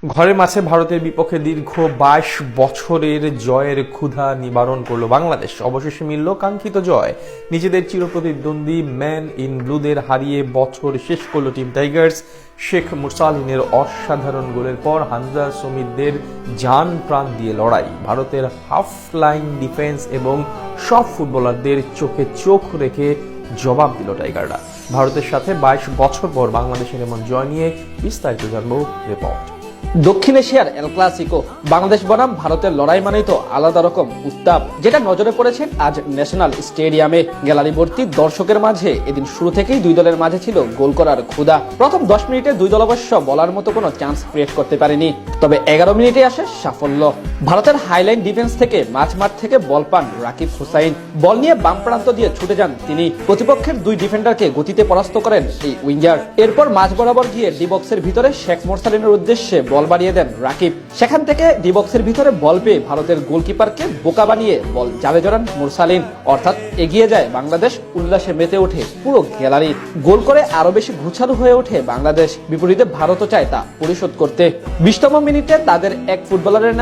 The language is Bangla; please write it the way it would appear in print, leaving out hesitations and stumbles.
ঘরের মাঠে ভারতের বিপক্ষে দীর্ঘ 22 বছরের জয়ের ক্ষুধা নিবারণ করলো বাংলাদেশ। অবশেষে মিলল কাঙ্ক্ষিত জয়। নিজেদের চিরপ্রতিদ্বন্দ্বী ম্যান ইন ব্লুদের হারিয়ে বছর শেষ করল টিম টাইগার্স। শেখ মুরসালিনের অসাধারণ গোলের পর হামজা সমিতদের জান প্রাণ দিয়ে লড়াই, ভারতের হাফ লাইন ডিফেন্স এবং সব ফুটবলারদের চোখে চোখ রেখে জবাব দিল টাইগাররা। ভারতের সাথে 22 বছর পর বাংলাদেশের এমন জয় নিয়ে বিস্তারিত জানবো রিপোর্ট। দক্ষিণ এশিয়ার এল ক্লাসিকো, বাংলাদেশ বনাম ভারতের লড়াই মানেই তো আলাদা রকম উত্তাপ, যেটা নজরে পড়েছে আজ ন্যাশনাল স্টেডিয়ামে। গ্যালারি ভর্তি দর্শকের মাঝে এদিন শুরু থেকেই দুই দলের মাঝে ছিল গোল করার ক্ষুধা। প্রথম 10 মিনিটে দুই দল অবশ্য বলার মতো কোনো চান্স ক্রিয়েট করতে পারেনি, তবে 11 মিনিটে আসে সাফল্য। ভারতের হাইলাইন ডিফেন্স থেকে মাঝমাঠ থেকে বল পান রাকিব হুসাইন। বল নিয়ে বাম প্রান্ত দিয়ে ছুটে যান তিনি, প্রতিপক্ষের দুই ডিফেন্ডারকে গতিতে পরাস্ত করেন এই উইঙ্গার। এরপর মাঝ বরাবর গিয়ে ডি বক্সের ভিতরে শেখ মুরসালিনের উদ্দেশ্যে বল বাড়িয়ে দেন রাকিব। সেখান থেকে ডি বক্সের ভিতরে বল পেয়ে ভারতের গোলকিপারকে বোকা বানিয়ে বল জালে জড়ান মুরসালিন। অর্থাৎ এগিয়ে যায় বাংলাদেশ, উল্লাসে মেতে ওঠে পুরো গ্যালারি। গোল করে আরো বেশি ঘুচালু হয়ে ওঠে বাংলাদেশ। বিপরীতে ভারতও চায় তা পরিশোধ করতে। 20তম মিনিটে তাদের এক ফুটবলারের